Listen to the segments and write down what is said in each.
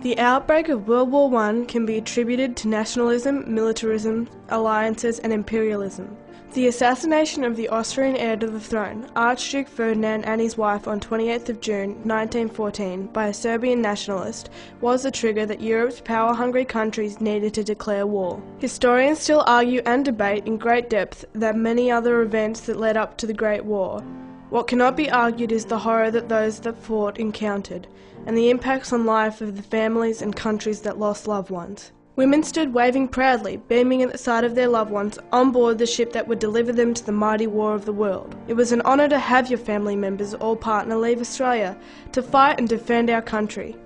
The outbreak of World War I can be attributed to nationalism, militarism, alliances and imperialism. The assassination of the Austrian heir to the throne, Archduke Ferdinand and his wife on 28th of June 1914 by a Serbian nationalist was the trigger that Europe's power-hungry countries needed to declare war. Historians still argue and debate in great depth that many other events that led up to the Great War. What cannot be argued is the horror that those that fought encountered, and the impacts on life of the families and countries that lost loved ones. Women stood waving proudly, beaming at the sight of their loved ones on board the ship that would deliver them to the mighty war of the world. It was an honour to have your family members all partner leave Australia to fight and defend our country.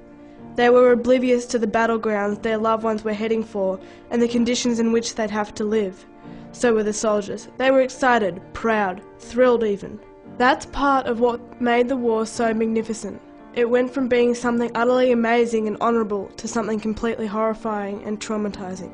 They were oblivious to the battlegrounds their loved ones were heading for and the conditions in which they'd have to live. So were the soldiers. They were excited, proud, thrilled even. That's part of what made the war so magnificent. It went from being something utterly amazing and honourable to something completely horrifying and traumatising.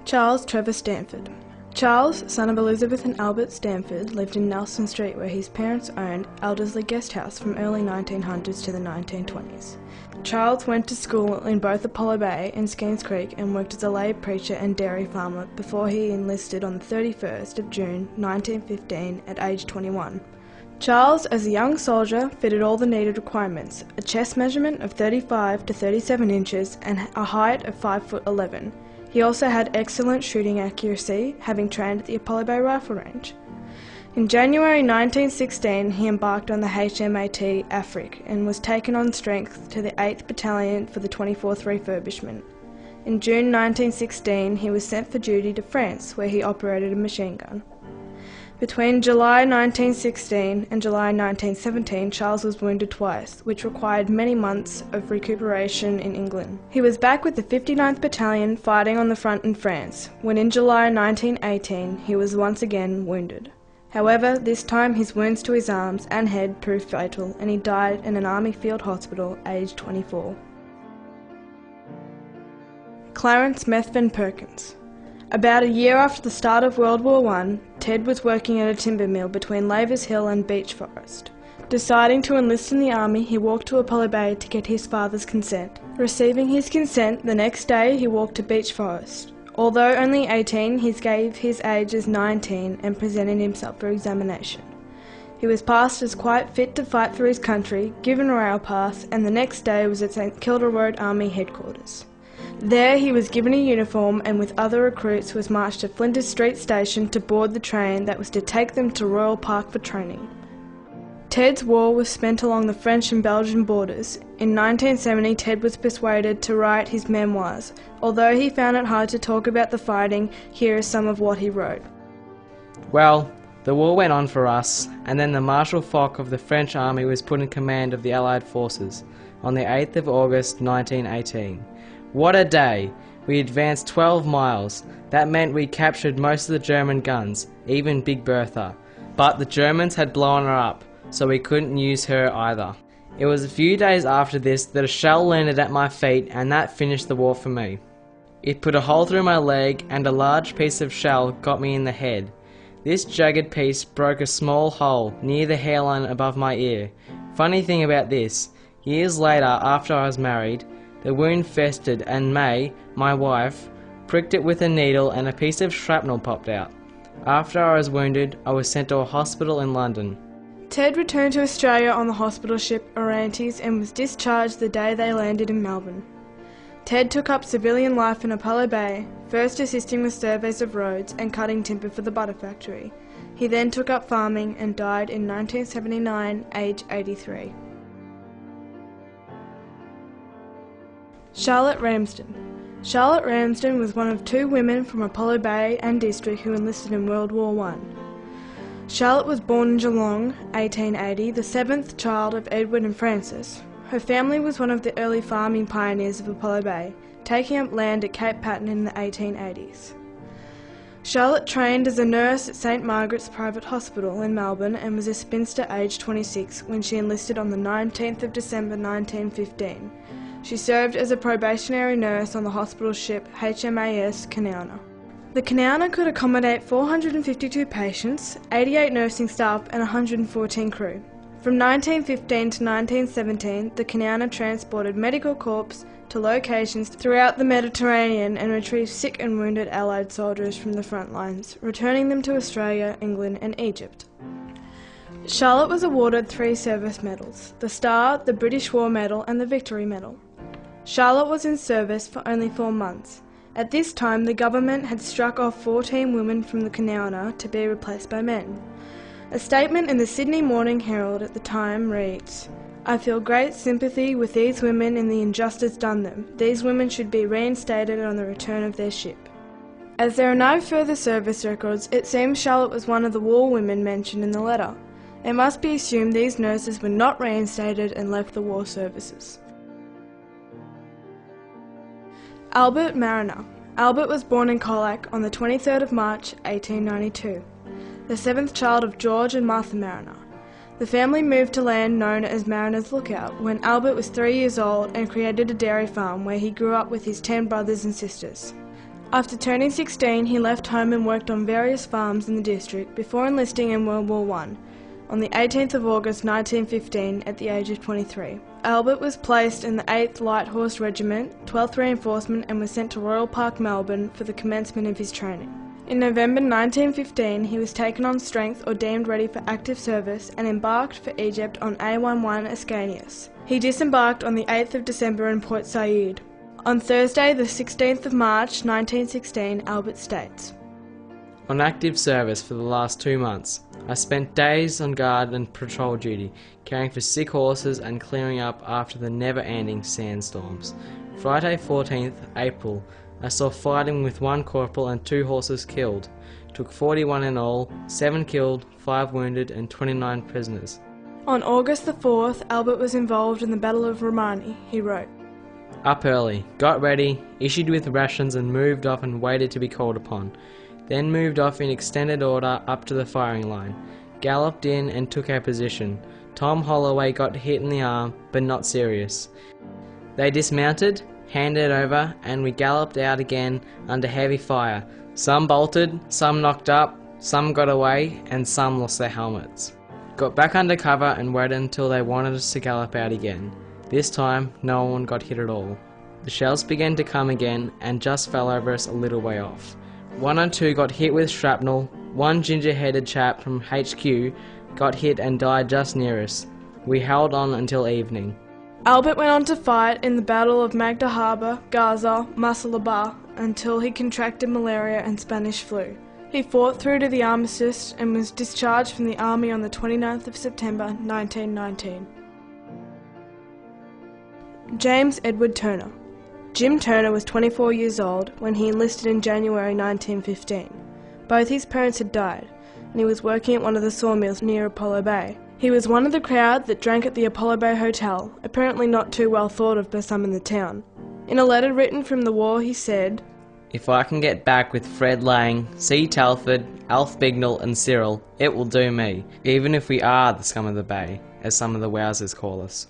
Charles Trevor Stanford. Charles, son of Elizabeth and Albert Stanford, lived in Nelson Street where his parents owned Elderslie Guest House from early 1900s to the 1920s. Charles went to school in both Apollo Bay and Skeens Creek and worked as a lay preacher and dairy farmer before he enlisted on the 31st of June 1915 at age 21. Charles, as a young soldier, fitted all the needed requirements, a chest measurement of 35 to 37 inches and a height of 5'11". He also had excellent shooting accuracy, having trained at the Apollo Bay Rifle Range. In January 1916, he embarked on the HMAT Afrique and was taken on strength to the 8th Battalion for the 24th Refurbishment. In June 1916, he was sent for duty to France, where he operated a machine gun. Between July 1916 and July 1917, Charles was wounded twice, which required many months of recuperation in England. He was back with the 59th Battalion fighting on the front in France, when in July 1918 he was once again wounded. However, this time his wounds to his arms and head proved fatal, and he died in an army field hospital aged 24. Clarence Methven Perkins. About a year after the start of World War I, Ted was working at a timber mill between Lavers Hill and Beech Forest. Deciding to enlist in the army, he walked to Apollo Bay to get his father's consent. Receiving his consent, the next day he walked to Beech Forest. Although only 18, he gave his age as 19 and presented himself for examination. He was passed as quite fit to fight for his country, given a rail pass, and the next day was at St Kilda Road Army Headquarters. There he was given a uniform and with other recruits was marched to Flinders Street Station to board the train that was to take them to Royal Park for training. Ted's war was spent along the French and Belgian borders. In 1970, Ted was persuaded to write his memoirs. Although he found it hard to talk about the fighting, here is some of what he wrote. Well, the war went on for us, and then the Marshal Foch of the French army was put in command of the Allied forces on the 8th of August 1918. What a day! We advanced 12 miles. That meant we captured most of the German guns, even Big Bertha. But the Germans had blown her up, so we couldn't use her either. It was a few days after this that a shell landed at my feet, and that finished the war for me. It put a hole through my leg, and a large piece of shell got me in the head. This jagged piece broke a small hole near the hairline above my ear. Funny thing about this, years later after I was married, the wound festered and May, my wife, pricked it with a needle and a piece of shrapnel popped out. After I was wounded, I was sent to a hospital in London. Ted returned to Australia on the hospital ship Orontes and was discharged the day they landed in Melbourne. Ted took up civilian life in Apollo Bay, first assisting with surveys of roads and cutting timber for the butter factory. He then took up farming and died in 1979, aged 83. Charlotte Ramsden. Charlotte Ramsden was one of two women from Apollo Bay and District who enlisted in World War I. Charlotte was born in Geelong, 1880, the seventh child of Edward and Frances. Her family was one of the early farming pioneers of Apollo Bay, taking up land at Cape Patton in the 1880s. Charlotte trained as a nurse at St Margaret's Private Hospital in Melbourne and was a spinster aged 26 when she enlisted on the 19th of December 1915. She served as a probationary nurse on the hospital ship HMAS Kanowna. The Kanowna could accommodate 452 patients, 88 nursing staff and 114 crew. From 1915 to 1917, the Canowna transported medical corps to locations throughout the Mediterranean and retrieved sick and wounded Allied soldiers from the front lines, returning them to Australia, England and Egypt. Charlotte was awarded 3 service medals: the Star, the British War Medal and the Victory Medal. Charlotte was in service for only 4 months. At this time, the government had struck off 14 women from the Canowna to be replaced by men. A statement in the Sydney Morning Herald at the time reads, "I feel great sympathy with these women in the injustice done them. These women should be reinstated on the return of their ship." As there are no further service records, it seems Charlotte was one of the war women mentioned in the letter. It must be assumed these nurses were not reinstated and left the war services. Albert Marriner. Albert was born in Colac on the 23rd of March 1892, the 7th child of George and Martha Marriner. The family moved to land known as Mariner's Lookout when Albert was 3 years old and created a dairy farm where he grew up with his 10 brothers and sisters. After turning 16, he left home and worked on various farms in the district before enlisting in World War I on the 18th of August 1915 at the age of 23. Albert was placed in the 8th Light Horse Regiment, 12th Reinforcement and was sent to Royal Park, Melbourne for the commencement of his training. In November 1915 he was taken on strength or deemed ready for active service and embarked for Egypt on A11 Ascanius. He disembarked on the 8th of December in Port Said. On Thursday the 16th of March 1916, Albert states, "On active service for the last 2 months, I spent days on guard and patrol duty, caring for sick horses and clearing up after the never-ending sandstorms. Friday 14th April, I saw fighting with 1 corporal and 2 horses killed. Took 41 in all, 7 killed, 5 wounded and 29 prisoners." On August the 4th, Albert was involved in the Battle of Romani. He wrote, "Up early, got ready, issued with rations and moved off and waited to be called upon. Then moved off in extended order up to the firing line. Galloped in and took our position. Tom Holloway got hit in the arm, but not serious. They dismounted, handed over, and we galloped out again under heavy fire. Some bolted, some knocked up, some got away, and some lost their helmets. Got back under cover and waited until they wanted us to gallop out again. This time, no one got hit at all. The shells began to come again and just fell over us a little way off. 1 or 2 got hit with shrapnel. 1 ginger-headed chap from HQ got hit and died just near us. We held on until evening." Albert went on to fight in the Battle of Magda Harbour, Gaza, Masalabah, until he contracted malaria and Spanish flu. He fought through to the armistice and was discharged from the army on the 29th of September 1919. James Edward Turner. Jim Turner was 24 years old when he enlisted in January 1915. Both his parents had died, and he was working at one of the sawmills near Apollo Bay. He was one of the crowd that drank at the Apollo Bay Hotel, apparently not too well thought of by some in the town. In a letter written from the war he said, "If I can get back with Fred Lang, C. Telford, Alf Bignell and Cyril, it will do me, even if we are the scum of the bay, as some of the Wowsers call us."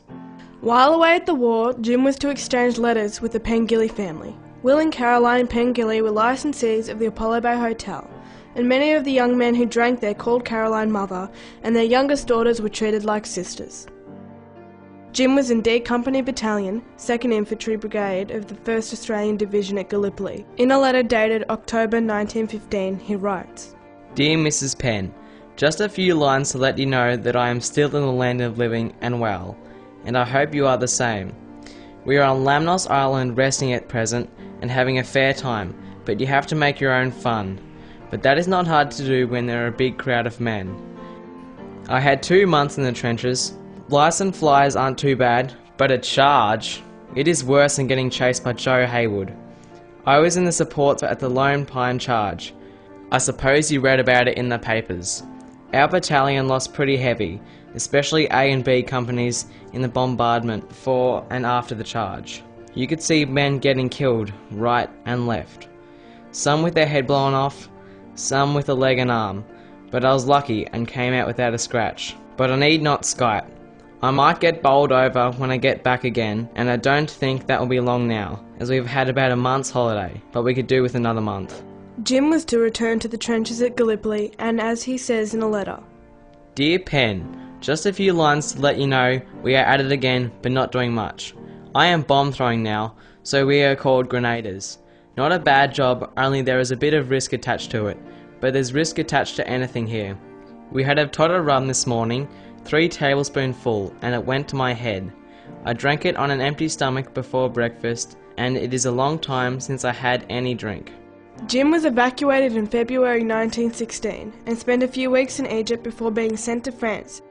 While away at the war, Jim was to exchange letters with the Pengilly family. Will and Caroline Pengilly were licensees of the Apollo Bay Hotel, and many of the young men who drank there called Caroline mother, and their youngest daughters were treated like sisters. Jim was in D Company Battalion, 2nd Infantry Brigade of the 1st Australian Division at Gallipoli. In a letter dated October 1915, he writes, "Dear Mrs. Penn, just a few lines to let you know that I am still in the land of living and well, and I hope you are the same. We are on Lamnos Island resting at present and having a fair time, but you have to make your own fun. But that is not hard to do when there are a big crowd of men. I had 2 months in the trenches. Lice and flies aren't too bad, but a charge! It is worse than getting chased by Joe Haywood. I was in the supports at the Lone Pine Charge. I suppose you read about it in the papers. Our battalion lost pretty heavy, especially A and B companies in the bombardment before and after the charge. You could see men getting killed right and left. Some with their head blown off, some with a leg and arm, but I was lucky and came out without a scratch. But I need not skite. I might get bowled over when I get back again, and I don't think that will be long now, as we've had about a month's holiday, but we could do with another month." Jim was to return to the trenches at Gallipoli, and as he says in a letter, "Dear Pen, Just a few lines to let you know we are at it again, but not doing much. I am bomb throwing now, so we are called grenaders. Not a bad job, only there is a bit of risk attached to it, but there's risk attached to anything here. We had a tot of rum this morning, 3 tablespoonfuls, and it went to my head. I drank it on an empty stomach before breakfast, and it is a long time since I had any drink. Jim was evacuated in February 1916 and spent a few weeks in Egypt before being sent to France.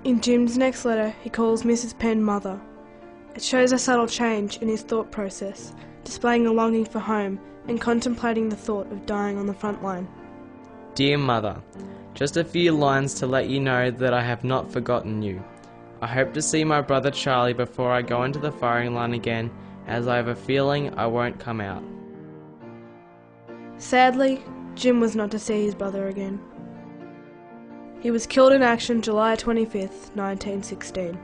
In Jim's next letter, he calls Mrs. Penn mother. It shows a subtle change in his thought process, displaying a longing for home and contemplating the thought of dying on the front line. Dear Mother, just a few lines to let you know that I have not forgotten you. I hope to see my brother Charlie before I go into the firing line again, as I have a feeling I won't come out. Sadly, Jim was not to see his brother again. He was killed in action July 25th, 1916.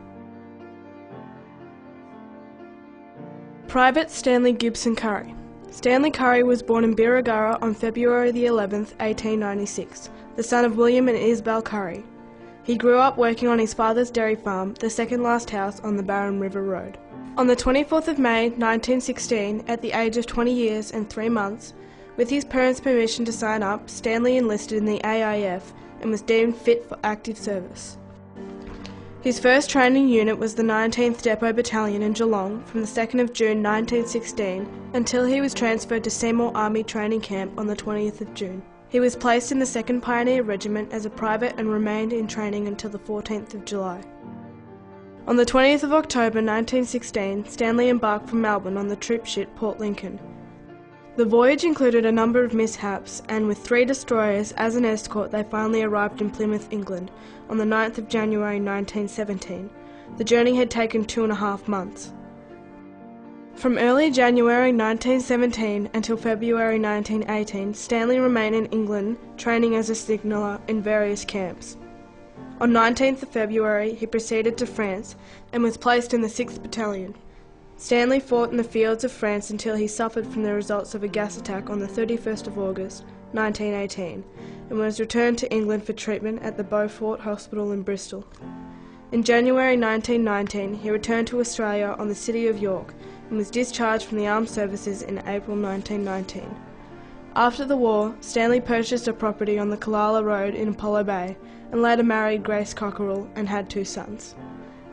Private Stanley Gibson Currie. Stanley Currie was born in Birregurra on February the 11th, 1896, the son of William and Isabel Currie. He grew up working on his father's dairy farm, the second last house on the Barron River Road. On the 24th of May, 1916, at the age of 20 years and 3 months, with his parents' permission to sign up, Stanley enlisted in the AIF and was deemed fit for active service. His first training unit was the 19th Depot Battalion in Geelong from the 2nd of June 1916 until he was transferred to Seymour Army Training Camp on the 20th of June. He was placed in the 2nd Pioneer Regiment as a private and remained in training until the 14th of July. On the 20th of October 1916, Stanley embarked from Melbourne on the troop ship Port Lincoln. The voyage included a number of mishaps, and with 3 destroyers as an escort they finally arrived in Plymouth, England, on the 9th of January 1917. The journey had taken 2.5 months. From early January 1917 until February 1918, Stanley remained in England, training as a signaller in various camps. On 19th of February, he proceeded to France and was placed in the 6th Battalion. Stanley fought in the fields of France until he suffered from the results of a gas attack on the 31st of August 1918 and was returned to England for treatment at the Beaufort Hospital in Bristol. In January 1919 he returned to Australia on the City of York and was discharged from the armed services in April 1919. After the war, Stanley purchased a property on the Killala Road in Apollo Bay and later married Grace Cockerell and had 2 sons.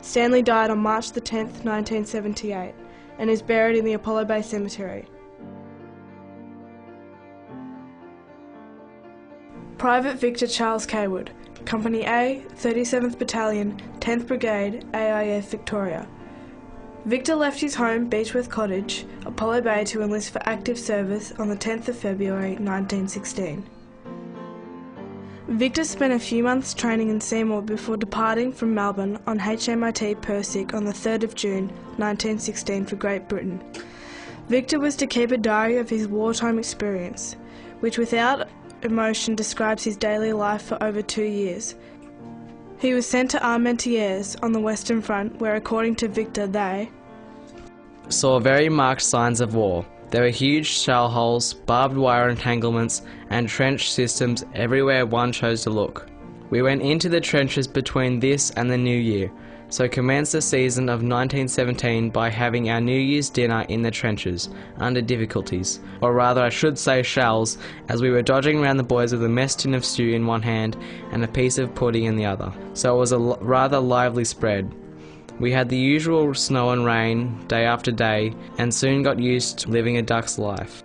Stanley died on March the 10th, 1978, and is buried in the Apollo Bay Cemetery. Private Victor Charles CAWOOD, Company A, 37th Battalion, 10th Brigade, AIF Victoria. Victor left his home, Beechworth Cottage, Apollo Bay to enlist for active service on the 10th of February 1916. Victor spent a few months training in Seymour before departing from Melbourne on HMIT Persic on the 3rd of June 1916 for Great Britain. Victor was to keep a diary of his wartime experience, which without emotion describes his daily life for over 2 years. He was sent to Armentières on the Western Front, where according to Victor they saw very marked signs of war. There were huge shell holes, barbed wire entanglements, and trench systems everywhere one chose to look. We went into the trenches between this and the New Year, so commenced the season of 1917 by having our New Year's dinner in the trenches, under difficulties, or rather I should say shells, as we were dodging around the boys with a mess tin of stew in one hand and a piece of pudding in the other, so it was a rather lively spread. We had the usual snow and rain, day after day, and soon got used to living a duck's life.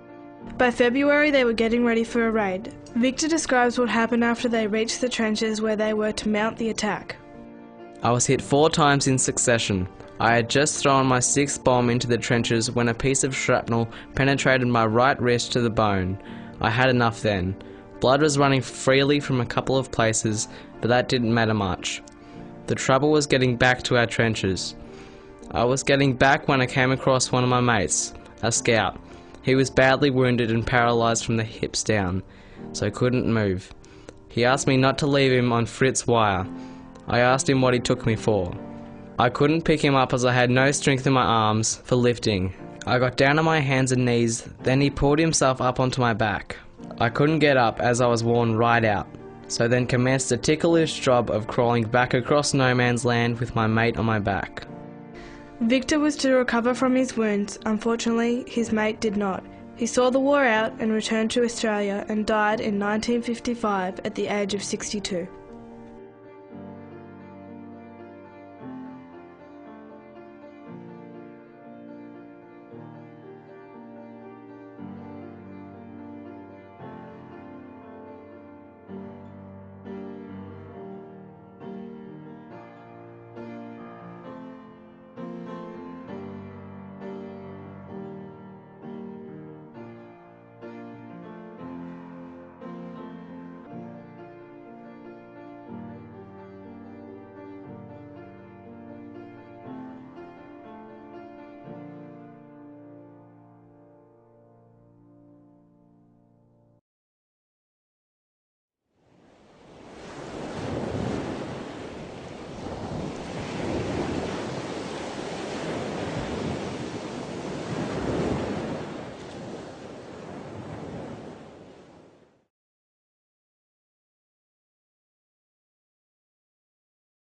By February they were getting ready for a raid. Victor describes what happened after they reached the trenches where they were to mount the attack. I was hit 4 times in succession. I had just thrown my 6th bomb into the trenches when a piece of shrapnel penetrated my right wrist to the bone. I had enough then. Blood was running freely from a couple of places, but that didn't matter much. The trouble was getting back to our trenches. I was getting back when I came across one of my mates, a scout. He was badly wounded and paralysed from the hips down, so couldn't move. He asked me not to leave him on Fritz wire. I asked him what he took me for. I couldn't pick him up as I had no strength in my arms for lifting. I got down on my hands and knees, then he pulled himself up onto my back. I couldn't get up as I was worn right out. so then commenced the ticklish job of crawling back across no man's land with my mate on my back. Victor was to recover from his wounds. Unfortunately, his mate did not. He saw the war out and returned to Australia and died in 1955 at the age of 62.